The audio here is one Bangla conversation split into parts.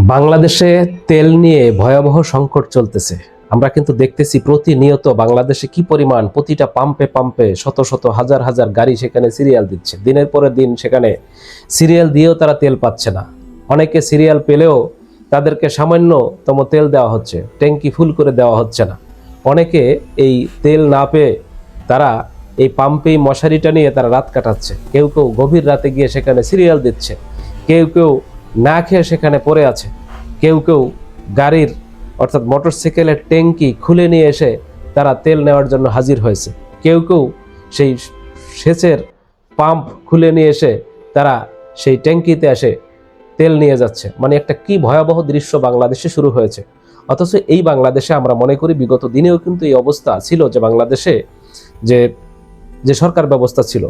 বাংলাদেশে তেল নিয়ে ভয়াবহ সংকট চলতেছে। আমরা কিন্তু দেখতেছি প্রতিনিয়ত বাংলাদেশে কি পরিমাণ প্রতিটা পাম্পে পাম্পে শত শত হাজার হাজার গাড়ি সেখানে সিরিয়াল দিচ্ছে। দিনের পরে দিন সেখানে সিরিয়াল দিয়েও তারা তেল পাচ্ছে না। অনেকে সিরিয়াল পেলেও তাদেরকে সামান্যতম তেল দেওয়া হচ্ছে, ট্যাঙ্কি ফুল করে দেওয়া হচ্ছে না। অনেকে এই তেল না পেয়ে তারা এই পাম্পেই মশারিটা নিয়ে তারা রাত কাটাচ্ছে। কেউ কেউ গভীর রাতে গিয়ে সেখানে সিরিয়াল দিচ্ছে, কেউ কেউ না খেয়ে সেখানে পড়ে আছে, কেউ কেউ গাড়ির অর্থাৎ মোটরসাইকেলের ট্যাঙ্কি খুলে নিয়ে এসে তারা তেল নেওয়ার জন্য হাজির হয়েছে। কেউ কেউ সেই সেচের পাম্প খুলে নিয়ে এসে তারা সেই ট্যাঙ্কিতে এসে তেল নিয়ে যাচ্ছে। মানে একটা কি ভয়াবহ দৃশ্য বাংলাদেশে শুরু হয়েছে। অথচ এই বাংলাদেশে আমরা মনে করি বিগত দিনেও কিন্তু এই অবস্থা ছিল, যে বাংলাদেশে যে সরকার ব্যবস্থা ছিল,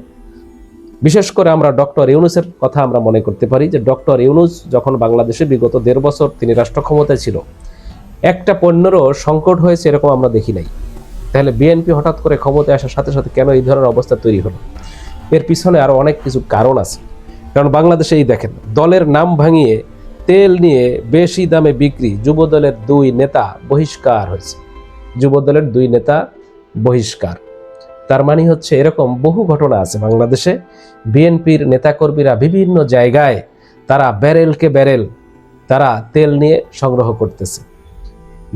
বিশেষ করে আমরা ডক্টর ইউনূসের কথা আমরা মনে করতে পারি যে ডক্টর ইউনূস যখন বাংলাদেশে বিগত ১.৫ বছর তিনি রাষ্ট্র ক্ষমতায় ছিল, একটা পণ্যেরও সংকট হয়েছে এরকম আমরা দেখি নাই। তাহলে বিএনপি হঠাৎ করে ক্ষমতায় আসার সাথে সাথে কেন এই ধরনের অবস্থা তৈরি হলো? এর পিছনে আরো অনেক কিছু কারণ আছে। কারণ বাংলাদেশে এই দেখেন, দলের নাম ভাঙিয়ে তেল নিয়ে বেশি দামে বিক্রি, যুবদলের ২ নেতা বহিষ্কার হয়েছে। যুবদলের ২ নেতা বহিষ্কার। তার মানে হচ্ছে এরকম বহু ঘটনা আছে বাংলাদেশে। বিএনপির নেতাকর্মীরা বিভিন্ন জায়গায় তারা ব্যারেলকে ব্যারেল তারা তেল নিয়ে সংগ্রহ করতেছে।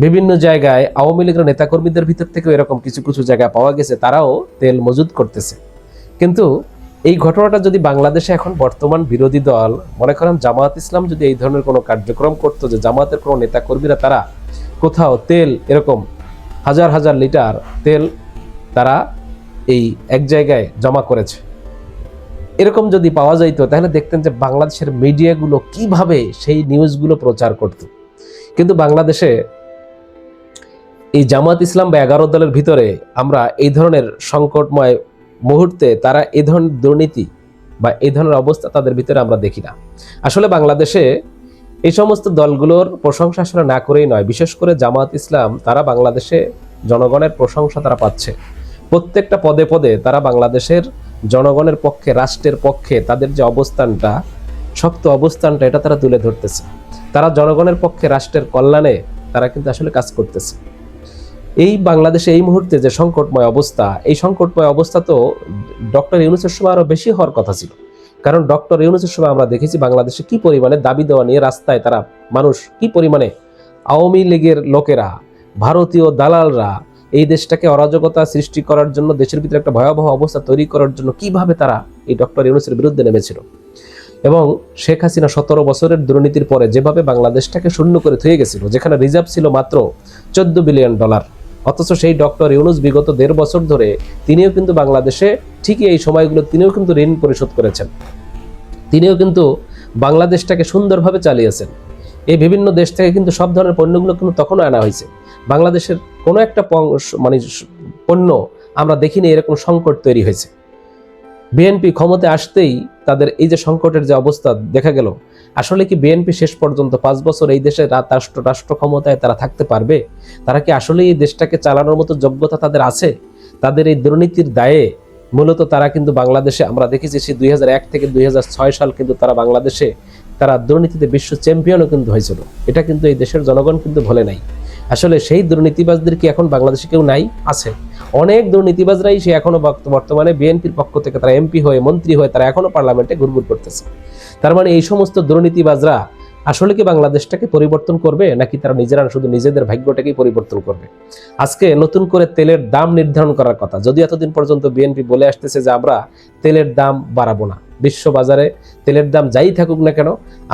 বিভিন্ন জায়গায় আওয়ামী লীগের নেতাকর্মীদের ভিতর থেকেও এরকম কিছু কিছু জায়গায় পাওয়া গেছে, তারাও তেল মজুদ করতেছে। কিন্তু এই ঘটনাটা যদি বাংলাদেশে এখন বর্তমান বিরোধী দল মনে করেন জামায়াত ইসলাম যদি এই ধরনের কোনো কার্যক্রম করতো, যে জামায়াতের কোনো নেতাকর্মীরা তারা কোথাও তেল এরকম হাজার হাজার লিটার তেল তারা এই এক জায়গায় জমা করেছে, এরকম যদি পাওয়া যাইতো তাহলে দেখতেন যে বাংলাদেশের মিডিয়াগুলো কিভাবে সেই নিউজগুলো প্রচার করত। কিন্তু বাংলাদেশে এই জামাত ইসলাম বা 11 দলের ভিতরে আমরা এই ধরনের সংকটময় মুহূর্তে তারা এই ধরনের দুর্নীতি বা এই ধরনের অবস্থা তাদের ভিতরে আমরা দেখি না। আসলে বাংলাদেশে এই সমস্ত দলগুলোর প্রশংসা আসলে না করেই নয়, বিশেষ করে জামাত ইসলাম তারা বাংলাদেশে জনগণের প্রশংসা তারা পাচ্ছে। প্রত্যেকটা পদে পদে তারা বাংলাদেশের জনগণের পক্ষে, রাষ্ট্রের পক্ষে তাদের যে অবস্থানটা, শক্ত অবস্থানটা, এটা তারা তুলে ধরতেছে। তারা জনগণের পক্ষে, রাষ্ট্রের কল্যাণে তারা কিন্তু আসলে কাজ করতেছে। এই বাংলাদেশে এই মুহূর্তে যে সংকটময় অবস্থা, এই সংকটময় অবস্থা তো ডক্টর ইউনূসের সময় আরো বেশি হওয়ার কথা ছিল। কারণ ডক্টর ইউনূসের সময় আমরা দেখেছি বাংলাদেশে কি পরিমাণে দাবি দেওয়া নিয়ে রাস্তায় তারা মানুষ, কি পরিমাণে আওয়ামী লীগের লোকেরা, ভারতীয় দালালরা এই দেশটাকে অরাজকতা সৃষ্টি করার জন্য, দেশের ভিতরে একটা ভয়াবহ অবস্থা তৈরি করার জন্য কিভাবে তারা এই ডক্টর ইউনূসের বিরুদ্ধে নেমেছিল। এবং শেখ হাসিনা ১৭ বছরের দুর্নীতির পরে যেভাবে বাংলাদেশটাকে শূন্য করে থুয়ে গেছিল, যেখানে রিজার্ভ ছিল মাত্র $14 বিলিয়ন, অথচ সেই ডক্টর ইউনূস বিগত ১.৫ বছর ধরে তিনিও কিন্তু বাংলাদেশে ঠিকই এই সময়গুলো তিনিও কিন্তু ঋণ পরিশোধ করেছেন, তিনিও কিন্তু বাংলাদেশটাকে সুন্দরভাবে চালিয়েছেন। এই বিভিন্ন দেশ থেকে কিন্তু সব ধরনের পণ্যগুলো কিন্তু তখনও আনা হয়েছে। বাংলাদেশের কোনো একটা পণ্য আমরা দেখিনি এরকম সংকট তৈরি হয়েছে। বিএনপি ক্ষমতায় আসতেই তাদের এই যে সংকটের যে অবস্থা দেখা গেল, আসলে কি বিএনপি শেষ পর্যন্ত ৫ বছর এই দেশে রাষ্ট্র ক্ষমতায় তারা থাকতে পারবে? তারা কি আসলে এই দেশটাকে চালানোর মতো যোগ্যতা তাদের আছে? তাদের এই দুর্নীতির দায়ে মূলত তারা কিন্তু বাংলাদেশে আমরা দেখেছি ২০০১ থেকে ২০০৬ সাল কিন্তু তারা বাংলাদেশে তারা দুর্নীতিতে বিশ্ব চ্যাম্পিয়নও কিন্তু হয়েছিল। এটা কিন্তু এই দেশের জনগণ কিন্তু ভুলে নাই। আসলে সেই দুর্নীতিবাজদের কি এখন বাংলাদেশে কেউ নাই? আছে অনেক দুর্নীতিবাজরাই, সে এখনো বর্তমানে বিএনপির পক্ষ থেকে তারা এমপি হয়ে, মন্ত্রী হয়ে তারা এখনো পার্লামেন্টে ঘুরঘুর করতেছে। তার মানে এই সমস্ত দুর্নীতিবাজরা আসলে কি বাংলাদেশটাকে পরিবর্তন করবে, নাকি তারা নিজেরা শুধু নিজেদের ভাগ্যটাকেই পরিবর্তন করবে? আজকে নতুন করে তেলের দাম নির্ধারণ করার কথা, যদি এতদিন পর্যন্ত বিএনপি বলে আসতেছে যে আমরা তেলের দাম বাড়াবো না, বিশ্ব বাজারে তেলের দাম যাই থাকুক না কেন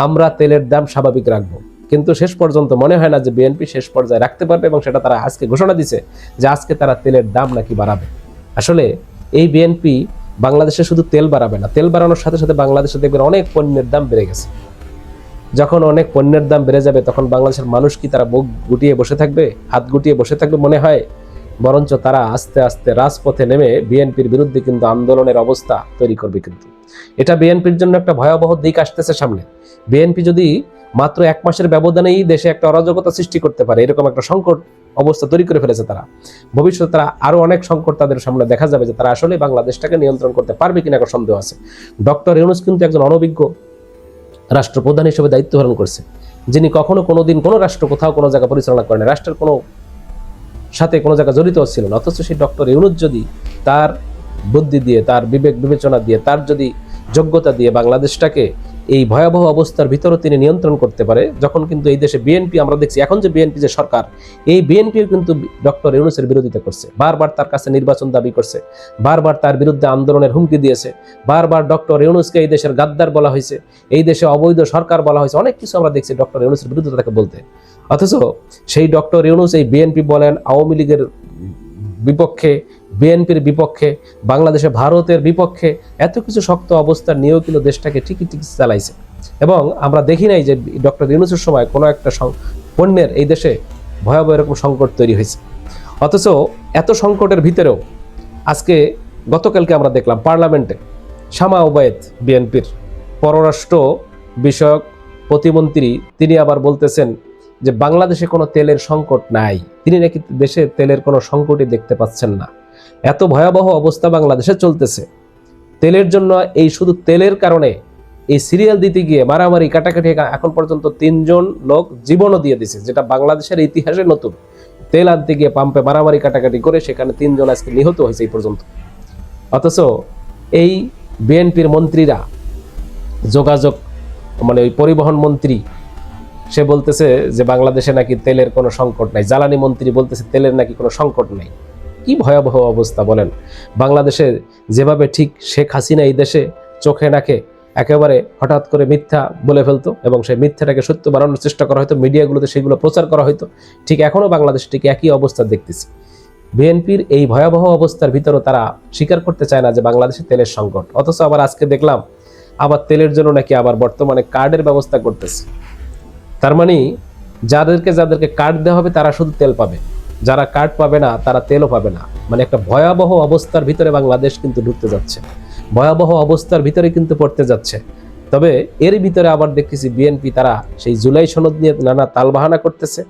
আমরা তেলের দাম স্বাভাবিক রাখবো, কিন্তু শেষ পর্যন্ত মনে হয় না যে বিএনপি শেষ পর্যায়ে রাখতে পারবে, এবং সেটা তারা আজকে ঘোষণা দিছে যে আজকে তারা তেলের দাম নাকি বাড়াবে। আসলে এই বিএনপি বাংলাদেশে শুধু তেল বাড়াবে না, তেল বাড়ানোর সাথে সাথে বাংলাদেশে দেখবেন অনেক পণ্যের দাম বেড়ে গেছে। যখন অনেক পণ্যের দাম বেড়ে যাবে তখন বাংলাদেশের মানুষ কি তারা বুক গুটিয়ে বসে থাকবে, হাত গুটিয়ে বসে থাকবে? মনে হয় বরঞ্চ তারা আস্তে আস্তে রাজপথে নেমে বিএনপির বিরুদ্ধে কিন্তু আন্দোলনের অবস্থা তৈরি করবে। কিন্তু এটা বিএনপির জন্য একটা ভয়াবহ দিক আসতেছে সামনে। বিএনপি যদি মাত্র ১ মাসের ব্যবধানেই দেশে একটা অরাজকতা সৃষ্টি করতে পারে, এরকম একটা সংকট অবস্থা তৈরি করে ফেলেছে তারা, ভবিষ্যতে তারা আরো অনেক সংকট তাদের সামনে দেখা যাবে, যে তারা আসলে বাংলাদেশটাকে নিয়ন্ত্রণ করতে পারবে কিনা একটা সন্দেহ আছে। ডক্টর ইউনূস কিন্তু একজন অনভিজ্ঞ রাষ্ট্রপ্রধান হিসেবে দায়িত্ব পালন করছে। যিনি কখনো কোনোদিন কোনো রাষ্ট্র কোথাও কোনো জায়গা পরিচালনা করেন, রাষ্ট্রের কোনো সাথে কোনো জায়গা জড়িত ছিল না, অথচ সেই ডক্টর ইউনূস যদি তার বুদ্ধি দিয়ে, তার বিবেক বিবেচনা দিয়ে, তার যদি যোগ্যতা দিয়ে বাংলাদেশটাকে এই ভয়াবহ অবস্থার ভিতরে তিনি নিয়ন্ত্রণ করতে পারে, যখন কিন্তু এই দেশে বিএনপি আমরা দেখছি, এখন যে বিএনপি যে সরকার, এই বিএনপিও কিন্তু ডক্টর ইউনূসের বিরোধিতা করছে, বারবার তার কাছে নির্বাচন দাবি করছে, বারবার তার বিরুদ্ধে আন্দোলনের হুমকি দিয়েছে, বারবার ডক্টর ইউনূসকে এই দেশের গাদ্দার বলা হয়েছে, এই দেশে অবৈধ সরকার বলা হয়েছে, অনেক কিছু আমরা দেখছি ডক্টর ইউনূসের বিরুদ্ধে তাকে বলতে। অথচ সেই ডক্টর ইউনূস এই বিএনপি বলেন, আওয়ামী লীগের বিপক্ষে, বিএনপির বিপক্ষে, বাংলাদেশে ভারতের বিপক্ষে এত কিছু শক্ত অবস্থা নিয়েও কিন্তু দেশটাকে ঠিকই চালাইছে। এবং আমরা দেখি নাই যে ডক্টর ইউনূসের সময় কোনো একটা পণ্যের এই দেশে ভয়াবহ এরকম সংকট তৈরি হয়েছে। অথচ এত সংকটের ভিতরেও আজকে গতকালকে আমরা দেখলাম পার্লামেন্টে শামা ওবায়েদ, বিএনপির পররাষ্ট্র বিষয়ক প্রতিমন্ত্রী, তিনি আবার বলতেছেন যে বাংলাদেশে কোনো তেলের সংকট নাই, তিনি নাকি দেশে তেলের কোনো সংকটই দেখতে পাচ্ছেন না। এত ভয়াবহ অবস্থা বাংলাদেশে চলতেছে, তেলের জন্য এই শুধু তেলের কারণে এই সিরিয়াল দিতে গিয়ে মারামারি কাটাকাটি এখন পর্যন্ত 3 জন লোক জীবনও দিয়ে দিছে, যেটা বাংলাদেশের ইতিহাসে নতুন। তেল আনতে গিয়ে পাম্পে মারামারি কাটাকাটি করে সেখানে 3 জন আজকে নিহত হয়েছে এই পর্যন্ত। অথচ এই বিএনপির মন্ত্রীরা, যোগাযোগ মানে ওই পরিবহন মন্ত্রী, সে বলতেছে যে বাংলাদেশে নাকি তেলের কোনো সংকট নাই, জ্বালানি মন্ত্রী বলতেছে তেলের নাকি কোনো সংকট নাই। কি ভয়াবহ অবস্থা বলেন। বাংলাদেশে যেভাবে ঠিক শেখ হাসিনা এই দেশে চোখে নাকে একেবারে হঠাৎ করে মিথ্যা বলে ফেলতো এবং সেই মিথ্যাটাকে সত্য বানানোর চেষ্টা করা হয়তো, মিডিয়াগুলোতে সেগুলো প্রচার করা হয়তো, ঠিক এখনও বাংলাদেশে ঠিক একই অবস্থা দেখতেছি। বিএনপির এই ভয়াবহ অবস্থার ভিতরেও তারা স্বীকার করতে চায় না যে বাংলাদেশে তেলের সংকট। অথচ আবার আজকে দেখলাম আবার তেলের জন্য নাকি আবার বর্তমানে কার্ডের ব্যবস্থা করতেছে। তার মানে যাদেরকে কার্ড দেওয়া হবে তারা শুধু তেল পাবে, যারা কার্ড পাবে না তারা তেলও পাবে না। মানে একটা ভয়াবহ অবস্থার ভিতরে বাংলাদেশ কিন্তু ঢুকতে যাচ্ছে, ভয়াবহ অবস্থার ভিতরে কিন্তু পড়তে যাচ্ছে। তবে এর ভিতরে আবার দেখতেছি বিএনপি তারা সেই জুলাই সনদ নিয়ে নানা তালবাহানা করতেছে,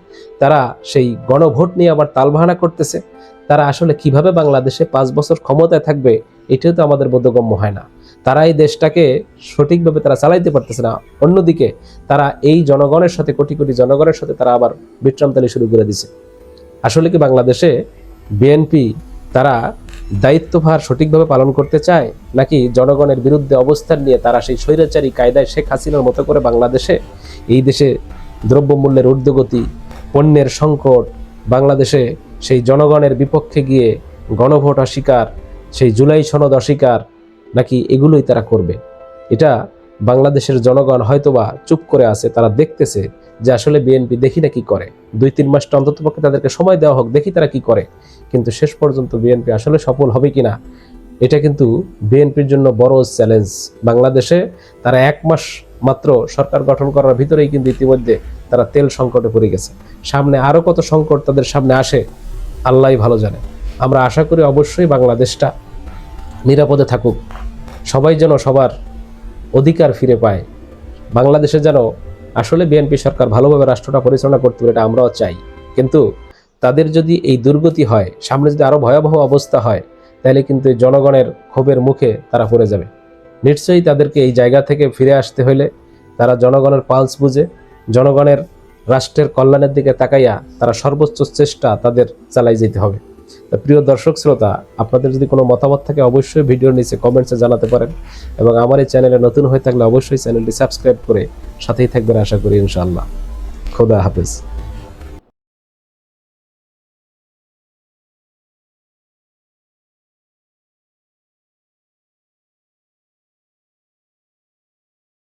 তারা সেই গণভোট নিয়ে আবার তালবাহানা করতেছে। তারা আসলে কিভাবে বাংলাদেশে 5 বছর ক্ষমতায় থাকবে এটাও তো আমাদের বোধগম্য হয় না। তারা এই দেশটাকে সঠিকভাবে তারা চালাইতে পারতেছে না। অন্যদিকে তারা এই জনগণের সাথে, কোটি কোটি জনগণের সাথে তারা আবার বিট্রামতালি শুরু করে দিছে। আসলে কি বাংলাদেশে বিএনপি তারা দায়িত্বভার সঠিকভাবে পালন করতে চায়, নাকি জনগণের বিরুদ্ধে অবস্থান নিয়ে তারা সেই স্বৈরাচারী কায়দায় শেখ হাসিনার মতো করে বাংলাদেশে, এই দেশে দ্রব্যমূল্যের ঊর্ধ্বগতি, পণ্যের সংকট, বাংলাদেশে সেই জনগণের বিপক্ষে গিয়ে গণভোট অস্বীকার, সেই জুলাই সনদ অস্বীকার, নাকি এগুলোই তারা করবে? এটা বাংলাদেশের জনগণ হয়তোবা চুপ করে আছে, তারা দেখতেছে যে আসলে বিএনপি দেখি না কি করে, 2-3 মাসটা অন্ততপক্ষে তাদেরকে সময় দেওয়া হোক, দেখি তারা কি করে। কিন্তু শেষ পর্যন্ত বিএনপি আসলে সফল হবে কিনা, এটা কিন্তু বিএনপির জন্য বড় চ্যালেঞ্জ। বাংলাদেশে তারা 1 মাস মাত্র সরকার গঠন করার ভিতরেই কিন্তু ইতিমধ্যে তারা তেল সংকটে পড়ে গেছে। সামনে আরো কত সংকট তাদের সামনে আসে আল্লাহই ভালো জানে। আমরা আশা করি অবশ্যই বাংলাদেশটা নিরাপদে থাকুক, সবাই যেন সবার অধিকার ফিরে পায়, বাংলাদেশে যেন আসলে বিএনপি সরকার ভালোভাবে রাষ্ট্রটা পরিচালনা করতে পারে, এটা আমরাও চাই। কিন্তু তাদের যদি এই দুর্গতি হয়, সামনে যদি আরো ভয়াবহ অবস্থা হয়, তাহলে কিন্তু জনগণের ক্ষোভের মুখে তারা পড়ে যাবে। নিশ্চয়ই তাদেরকে এই জায়গা থেকে ফিরে আসতে হলে তারা জনগণের পালস বুঝে, জনগণের রাষ্ট্রের কল্যাণের দিকে তাকাইয়া তারা সর্বোচ্চ চেষ্টা তাদের চালাই যেতে হবে। প্রিয় দর্শক শ্রোতা, আপনাদের যদি কোনো মতামত থাকে অবশ্যই ভিডিওর নিচে কমেন্টসে জানাতে পারেন, এবং আমার এই চ্যানেলে নতুন হয়ে থাকলে অবশ্যই চ্যানেলটি সাবস্ক্রাইব করে সাথেই থাকবেন আশা করি ইনশাআল্লাহ। খোদা হাফেজ।